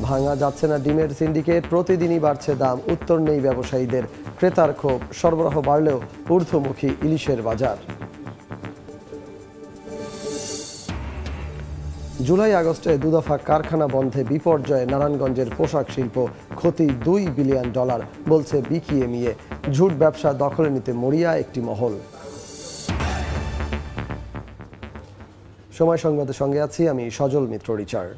ভাঙা যাচ্ছে না ডিমের সিন্ডিকেট, প্রতিদিনই বাড়ছে দাম, উত্তর নেই ব্যবসায়ীদের। ক্রেতার ক্ষোভ, সরবরাহ বাড়লেও ঊর্ধ্বমুখী ইলিশের বাজার। জুলাই আগস্টে দুদফা কারখানা বন্ধে বিপর্যয়ে নারায়ণগঞ্জের পোশাক শিল্প, ক্ষতি $2 বিলিয়ন, বলছে বিকিএমইএ। ঝুট ব্যবসা দখলে নিতে মরিয়া একটি মহল। সময় সংবাদের সঙ্গে আছি আমি সজল মিত্র রিচার্ড।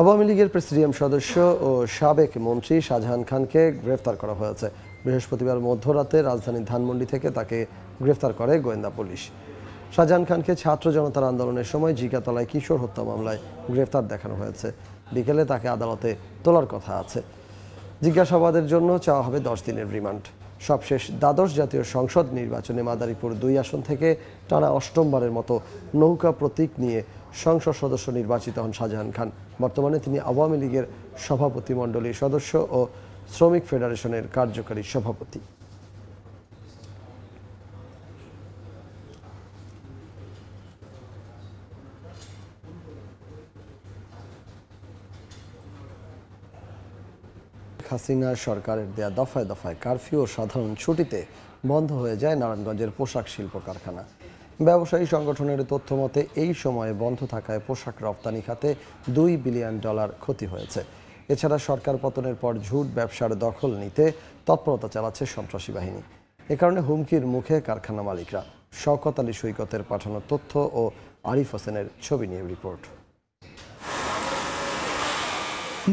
আওয়ামী লীগের প্রেসিডিয়াম সদস্য ও সাবেক মন্ত্রী শাহজাহান খানকে গ্রেফতার করা হয়েছে। বৃহস্পতিবার মধ্যরাতে রাজধানীর ধানমন্ডি থেকে তাকে গ্রেফতার করে গোয়েন্দা পুলিশ। শাহজাহান খানকে ছাত্র জনতার আন্দোলনের সময় জিগাতলায় কিশোর হত্যা মামলায় গ্রেফতার দেখানো হয়েছে। বিকেলে তাকে আদালতে তোলার কথা আছে। জিজ্ঞাসাবাদের জন্য চাওয়া হবে 10 দিনের রিমান্ড। সবশেষ দ্বাদশ জাতীয় সংসদ নির্বাচনে মাদারীপুর 2 আসন থেকে টানা অষ্টমবারের মতো নৌকা প্রতীক নিয়ে সংসদ সদস্য নির্বাচিত হন শাহজাহান খান। বর্তমানে তিনি আওয়ামী লীগের সভাপতিমণ্ডলীর সদস্য ও শ্রমিক ফেডারেশনের কার্যকারী সভাপতি। হাসিনা সরকারের দেয়া দফায় দফায় কারফিউ ও সাধারণ ছুটিতে বন্ধ হয়ে যায় নারায়ণগঞ্জের পোশাক শিল্প কারখানা। ব্যবসায়ী সংগঠনের তথ্য মতে এই সময়ে বন্ধ থাকায় পোশাক রপ্তানি খাতে $2 বিলিয়ন ক্ষতি হয়েছে। এছাড়া সরকার পতনের পর ঝুট ব্যবসার দখল নিতে তৎপরতা চালাচ্ছে সন্ত্রাসী বাহিনী। এ কারণে হুমকির মুখে কারখানা মালিকরা। শওকত আলী সৈকতের পাঠানো তথ্য ও আরিফ হোসেনের ছবি নিয়ে রিপোর্ট।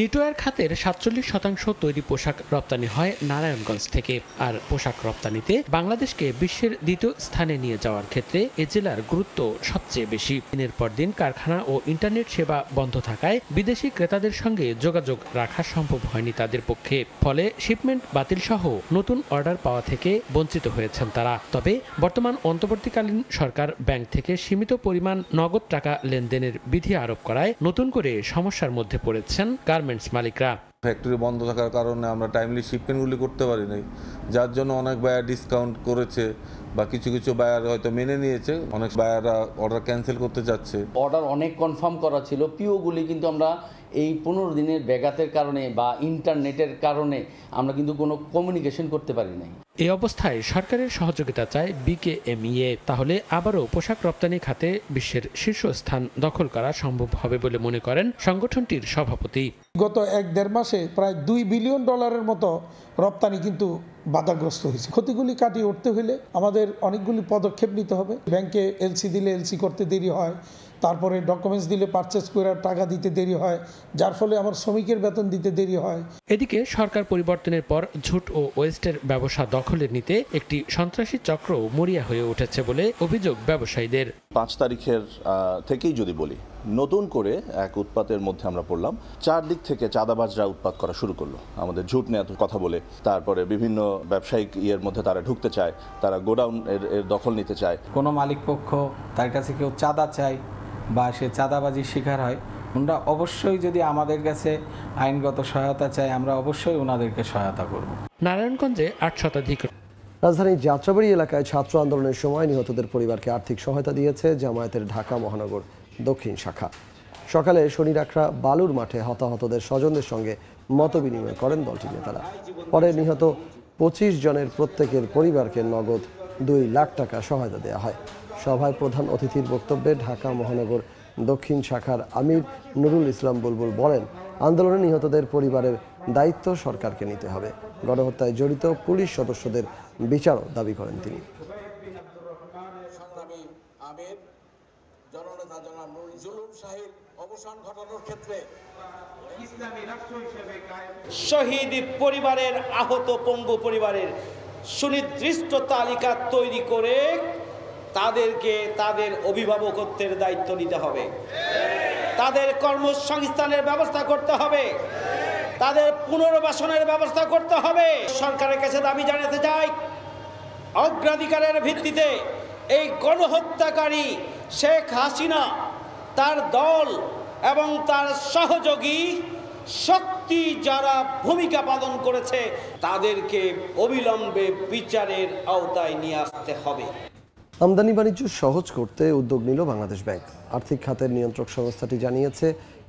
নিটোয়ার খাতের 47% তৈরি পোশাক রপ্তানি হয় নারায়ণগঞ্জ থেকে। আর পোশাক রপ্তানিতে বাংলাদেশকে বিশ্বের দ্বিতীয় স্থানে নিয়ে যাওয়ার ক্ষেত্রে এ জেলার গুরুত্ব সবচেয়ে বেশি। দিনের পর দিন কারখানা ও ইন্টারনেট সেবা বন্ধ থাকায় বিদেশি ক্রেতাদের সঙ্গে যোগাযোগ রাখা সম্ভব হয়নি তাদের পক্ষে। ফলে শিপমেন্ট বাতিল সহ নতুন অর্ডার পাওয়া থেকে বঞ্চিত হয়েছেন তারা। তবে বর্তমান অন্তর্বর্তীকালীন সরকার ব্যাংক থেকে সীমিত পরিমাণ নগদ টাকা লেনদেনের বিধি আরোপ করায় নতুন করে সমস্যার মধ্যে পড়েছেন গার্মেন্টস মালিকরা। ফ্যাক্টরি বন্ধ থাকার কারণে আমরা টাইমলি শিপমেন্টগুলি করতে পারি নাই, যার জন্য অনেক বায়ার ডিসকাউন্ট করেছে বা কিছু কিছু বায়ার হয়তো মেনে নিয়েছে, অনেক বায়াররা অর্ডার ক্যান্সেল করতে যাচ্ছে। অর্ডার অনেক কনফার্ম করা ছিল, পিওগুলি কিন্তু আমরা এই 15 দিনের ব্যাঘাতের কারণে বা ইন্টারনেটের কারণে আমরা কিন্তু কোনো কমিউনিকেশন করতে পারি নাই। এই অবস্থায় সরকারের সহযোগিতা চায় বিকেএমইএ। তাহলে আবারও পোশাক রপ্তানি খাতে বিশ্বের শীর্ষস্থান দখল করা সম্ভব হবে বলে মনে করেন সংগঠনটির সভাপতি। গত 1-1.5 মাসে প্রায় $2 বিলিয়ন মতো রপ্তানি কিন্তু বাধাগ্রস্ত হয়েছে। ক্ষতিগুলি কাটিয়ে উঠতে হলে আমাদের অনেকগুলি পদক্ষেপ নিতে হবে। ব্যাংকে এলসি দিলে এলসি করতে দেরি হয়, তারপরে ডকুমেন্টস দিলে পারচেজ করে টাকা দিতে দেরি হয়, যার ফলে আমার শ্রমিকের বেতন দিতে দেরি হয়। এদিকে সরকার পরিবর্তনের পর ঝুট ও ওয়েস্টের ব্যবসা দখলে নিতে একটি সন্ত্রাসী চক্র মরিয়া হয়ে উঠেছে বলে অভিযোগ ব্যবসায়ীদের। 5 তারিখের থেকেই যদি বলি, নতুন করে এক উৎপাতের মধ্যে আমরা পড়লাম। 4 দিক থেকে চাঁদাবাজরা উৎপাত করা শুরু করলো, আমাদের ঝুট নিয়ে কথা বলে। তারপরে বিভিন্ন ব্যবসায়িক ইয়ের মধ্যে তারা ঢুকতে চায়, তারা গোডাউন এর দখল নিতে চায়। কোনো মালিক পক্ষ তার কাছে কেউ চাঁদা চায় বা সে চাঁদাবাজির শিকার হয়, ওনারা অবশ্যই যদি আমাদের কাছে আইনগত সহায়তা চায়, আমরা অবশ্যই ওনাদেরকে সহায়তা করব। নারায়ণগঞ্জে 8 শতাধিক। রাজধানীর যাত্রাবাড়ি এলাকায় ছাত্র আন্দোলনের সময় নিহতদের পরিবারকে আর্থিক সহায়তা দিয়েছে জামায়াতের ঢাকা মহানগর দক্ষিণ শাখা। সকালে শনিরাখড়া বালুর মাঠে হতাহতদের স্বজনদের সঙ্গে মতবিনিময় করেন দলটির নেতারা। পরে নিহত 25 জনের প্রত্যেকের পরিবারকে নগদ $2 লাখ সহায়তা দেওয়া হয়। সভায় প্রধান অতিথির বক্তব্যে ঢাকা মহানগর দক্ষিণ শাখার আমির নুরুল ইসলাম বুলবুল বলেন, আন্দোলনে নিহতদের পরিবারের দায়িত্ব সরকারকে নিতে হবে। গণহত্যায় জড়িত পুলিশ সদস্যদের বিচারও দাবি করেন তিনি। শহীদ পরিবারের, আহত পঙ্গু পরিবারের সুনির্দিষ্ট তালিকা তৈরি করে তাদেরকে তাদের অভিভাবকত্বের দায়িত্ব নিতে হবে, তাদের কর্মসংস্থানের ব্যবস্থা করতে হবে, তাদের পুনর্বাসনের ব্যবস্থা করতে হবে। সরকারের কাছে দাবি জানাতে চাই, অগ্রাধিকারের ভিত্তিতে এই গণহত্যাকারী শেখ হাসিনা, তার দল এবং তার সহযোগী শক্তি যারা ভূমিকা পালন করেছে তাদেরকে অবিলম্বে বিচারের আওতায় নিয়ে আসতে হবে। আমদানি বাণিজ্য সহজ করতে উদ্যোগ নিল বাংলাদেশ ব্যাংক। আর্থিক খাতের নিয়ন্ত্রক সংস্থাটি জানিয়েছে,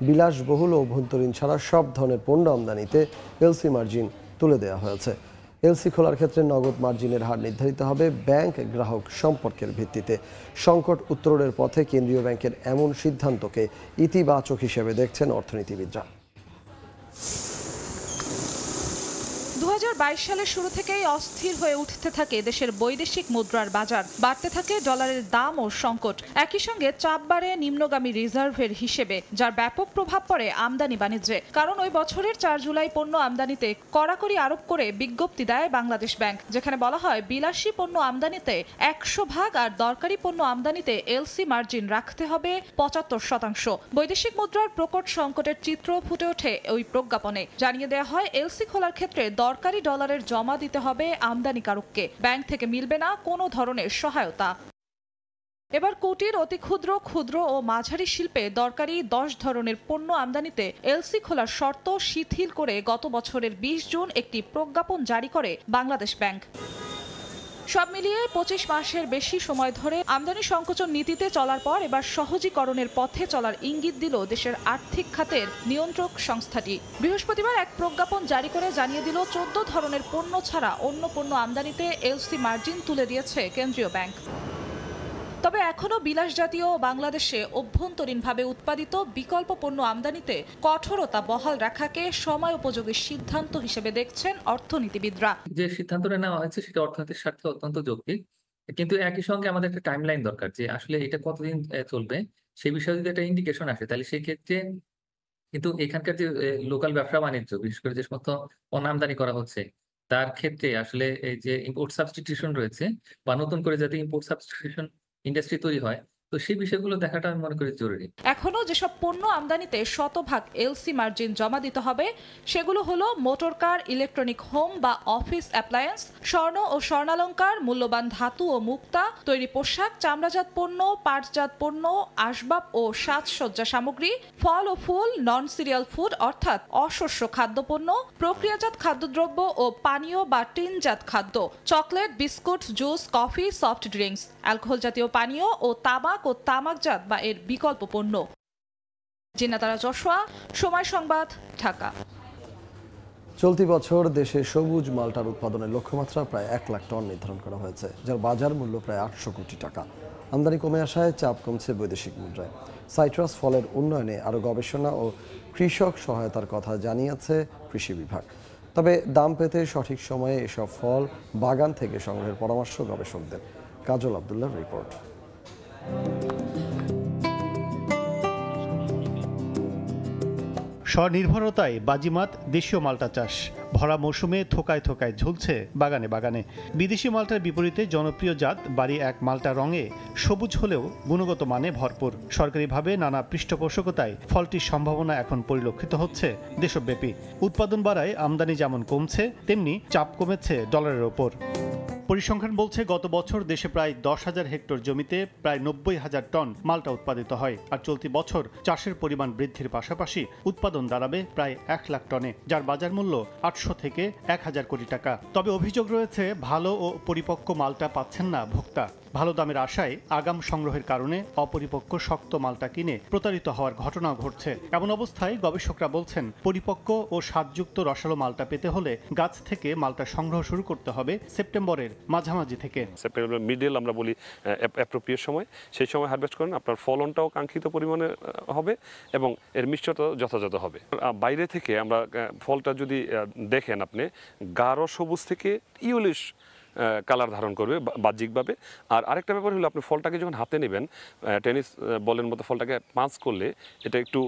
বিলাসবহুল ও অভ্যন্তরীণ ছাড়া সব ধরনের পণ্য আমদানিতে এলসি মার্জিন তুলে দেওয়া হয়েছে। এলসি খোলার ক্ষেত্রে নগদ মার্জিনের হার নির্ধারিত হবে ব্যাংক গ্রাহক সম্পর্কের ভিত্তিতে। সংকট উত্তরণের পথে কেন্দ্রীয় ব্যাংকের এমন সিদ্ধান্তকে ইতিবাচক হিসেবে দেখছেন অর্থনীতিবিদরা। 2022 সালের শুরু থেকেই অস্থির হয়ে উঠতে থাকে দেশের বৈদেশিক মুদ্রার বাজার, বাড়তে থাকে ডলারের দাম ও সংকট। একই সঙ্গে চাপ বাড়ে নিম্নগামী রিজার্ভের হিসেবে, যার ব্যাপক প্রভাব পড়ে আমদানি বাণিজ্যে। কারণ ওই বছরের 4 জুলাই পণ্য আমদানিতে কড়াকড়ি আরোপ করে বিজ্ঞপ্তি দেয় বাংলাদেশ ব্যাংক, যেখানে বলা হয় বিলাসী পণ্য আমদানিতে 100% আর দরকারি পণ্য আমদানিতে এলসি মার্জিন রাখতে হবে 75%। বৈদেশিক মুদ্রার প্রকট সংকটের চিত্র ফুটে ওঠে ওই প্রজ্ঞাপনে। জানিয়ে দেওয়া হয় এলসি খোলার ক্ষেত্রে দরকারি ডলারের জমা দিতে হবে আমদানিকারককে, ব্যাংক থেকে মিলবে না কোনো ধরনের সহায়তা। এবার কুটির, অতি ক্ষুদ্র, ক্ষুদ্র ও মাঝারি শিল্পে দরকারি 10 ধরনের পণ্য আমদানিতে এলসি খোলার শর্ত শিথিল করে গত বছরের 20 জুন একটি প্রজ্ঞাপন জারি করে বাংলাদেশ ব্যাংক। সব মিলিয়ে 25 মাসের বেশি সময় ধরে আমদানি সংকোচন নীতিতে চলার পর এবার সহজীকরণের পথে চলার ইঙ্গিত দিল দেশের আর্থিক খাতের নিয়ন্ত্রক সংস্থাটি। বৃহস্পতিবার এক প্রজ্ঞাপন জারি করে জানিয়ে দিল 14 ধরনের পণ্য ছাড়া অন্য পণ্য আমদানিতে এলসি মার্জিন তুলে দিয়েছে কেন্দ্রীয় ব্যাংক। তবে এখনও বিলাসজাতীয় বাংলাদেশে অভ্যন্তরীণভাবে উৎপাদিত বিকল্প পণ্য আমদানিতে কঠোরতা বহাল রাখাকে সময় উপযোগী সিদ্ধান্ত হিসেবে দেখছেন অর্থনীতিবিদরা। যে সিদ্ধান্তটা নেওয়া হয়েছে সেটা অর্থনীতির স্বার্থে অত্যন্ত যৌক্তিক, কিন্তু একই সঙ্গে আমাদের একটা টাইমলাইন দরকার যে আসলে এটা কতদিন চলবে সেই বিষয়ে যদি একটা ইন্ডিকেশন আসে তাহলে সেই ক্ষেত্রে কিন্তু এখানকার যে লোকাল ব্যবসা বাণিজ্য, বিশেষ করে যে সমস্ত পণ্য আমদানি করা হচ্ছে তার ক্ষেত্রে আসলে এই যে ইম্পোর্ট সাবস্টিটিউশন রয়েছে বা নতুন করে যাতে ইম্পোর্ট সাবস্টিটিউশন ইন্ডাস্ট্রি তৈরি হয়, তো সেই বিষয়গুলো দেখাটা আমি মনে করি জরুরি। এখনো যেসব পণ্য আমদানিতে 100% এলসি মার্জিন জমা দিতে হবে সেগুলো হলো মোটর কার, ইলেকট্রনিক হোম বা অফিস অ্যাপ্লায়েন্স, স্বর্ণ ও স্বর্ণালংকার, মূল্যবান ধাতু ও মুক্তা, তৈরি পোশাক, চামড়াজাত পণ্য, পাটজাত পণ্য, আসবাব ও সাজসজ্জা সামগ্রী, ফল ও ফুল, নন সিরিয়াল ফুড অর্থাৎ অশস্য খাদ্যপণ্য, প্রক্রিয়াজাত খাদ্যদ্রব্য ও পানীয় বা টিনজাত খাদ্য, chocolate, biscuit, juice, coffee, soft drinks, alcohol জাতীয় পানীয় ও তামাক ও তামাকজাত বা এর বিকল্প পণ্য। জিন্নাতারা জশোয়া, সময় সংবাদ, ঢাকা। চলতি বছর দেশে সবুজ মাল্টার উৎপাদনের লক্ষ্যমাত্রা প্রায় 1 লাখ টন নির্ধারণ করা হয়েছে, যার বাজার মূল্য প্রায় 800 কোটি টাকা। আমদানি কমে আসায় চাপ কমছে বৈদেশিক মুদ্রায়। সাইট্রাস ফলের উন্নয়নে আরও গবেষণা ও কৃষক সহায়তার কথা জানিয়েছে কৃষি বিভাগ। তবে দাম পেতে সঠিক সময়ে এসব ফল বাগান থেকে সংগ্রহের পরামর্শ গবেষকদের। কাজল আব্দুল্লাহর রিপোর্ট। স্বনির্ভরতায় বাজিমাত দেশীয় মাল্টা চাষ। ভরা মৌসুমে থোকায় থোকায় ঝুলছে বাগানে বাগানে। বিদেশি মাল্টার বিপরীতে জনপ্রিয় জাত বাড়ি এক মাল্টা রঙে সবুজ হলেও গুণগত মানে ভরপুর। সরকারিভাবে নানা পৃষ্ঠপোষকতায় ফলটির সম্ভাবনা এখন পরিলক্ষিত হচ্ছে দেশব্যাপী। উৎপাদন বাড়ায় আমদানি যেমন কমছে, তেমনি চাপ কমেছে ডলারের ওপর। পরিসংখ্যান বলছে গত বছর দেশে প্রায় 10,000 হেক্টর জমিতে প্রায় 90,000 টন মাল্টা উৎপাদিত হয়। আর চলতি বছর চাষের পরিমাণ বৃদ্ধির পাশাপাশি উৎপাদন দাঁড়াবে প্রায় 1 লাখ টনে, যার বাজার মূল্য 800 থেকে 1000 কোটি টাকা। তবে অভিযোগ রয়েছে ভালো ও পরিপক্ক মাল্টা পাচ্ছেন না ভোক্তা। ভালো দামের আশায় আগাম সংগ্রহের কারণে অপরিপক্ক শক্ত মাল্টা কিনে প্রতারিত হওয়ার ঘটনাও ঘটছে। এমন অবস্থায় গবেষকরা বলছেন পরিপক্ক ও স্বাদযুক্ত রসালো মাল্টা পেতে হলে গাছ থেকে মাল্টা সংগ্রহ শুরু করতে হবে সেপ্টেম্বরের মাঝামাঝি থেকে। সেপ্টেম্বর মিডল আমরা বলি অ্যাপ্রোপ্রিয়েট সময়, সেই সময় হারভেস্ট করেন আপনার ফলনটাও কাঙ্ক্ষিত পরিমাণে হবে এবং এর মিষ্টতাও যথাযথ হবে। বাইরে থেকে আমরা ফলটা যদি দেখেন আপনি গাঢ় সবুজ থেকে ইয়েলোইশ কালার ধারণ করবে বাহ্যিকভাবে। আর আরেকটা ব্যাপার হলো আপনি ফলটাকে যখন হাতে নেবেন টেনিস বলের মতো ফলটাকে পাঁচ করলে এটা একটু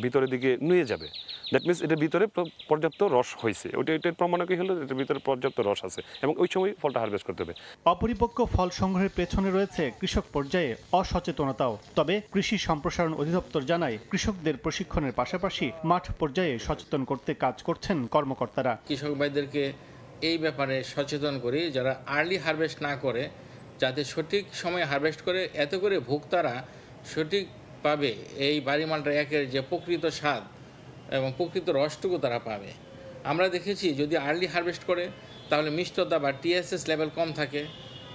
ভিতরের দিকে নুয়ে যাবে। দ্যাট মিনস এটার ভিতরে পর্যাপ্ত রস হয়েছে, এটার প্রমাণ কি হলো এটার ভিতরে পর্যাপ্ত রস আছে এবং ওই সময় ফলটা হারভেস্ট করতে হবে। অপরিপক্ক ফল সংগ্রহের পেছনে রয়েছে কৃষক পর্যায়ে অসচেতনতাও। তবে কৃষি সম্প্রসারণ অধিদপ্তর জানায় কৃষকদের প্রশিক্ষণের পাশাপাশি মাঠ পর্যায়ে সচেতন করতে কাজ করছেন কর্মকর্তারা। কৃষক ভাইদেরকে এই ব্যাপারে সচেতন করি যারা আর্লি হারভেস্ট না করে যাতে সঠিক সময়ে হারভেস্ট করে, এত করে ভোক্তারা সঠিকভাবে এই বাড়ি মালটা একের যে প্রকৃত স্বাদ এবং প্রকৃত রসটুকু তারা পাবে। আমরা দেখেছি যদি আর্লি হারভেস্ট করে তাহলে মিষ্টতা বা টিএসএস লেভেল কম থাকে,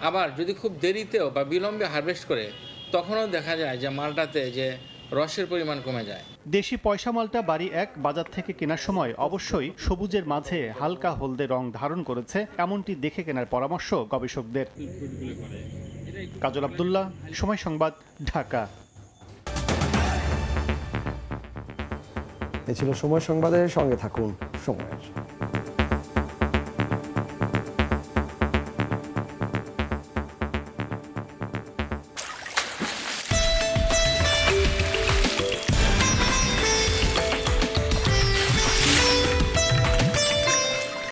আবার যদি খুব দেরিতেও বা বিলম্বে হারভেস্ট করে তখনও দেখা যায় যে মালটাতে যে রসের পরিমাণ কমে যায়। দেশি পয়সা মালটা বাড়ি এক বাজার থেকে কেনার সময় অবশ্যই সবুজের মাঝে হালকা হলদে রং ধারণ করেছে এমনটি দেখে কেনার পরামর্শ গবেষকদের। কাজল আব্দুল্লাহ, সময় সংবাদ, ঢাকা। এ ছিল সময় সংবাদের সঙ্গে থাকুন সময়ের।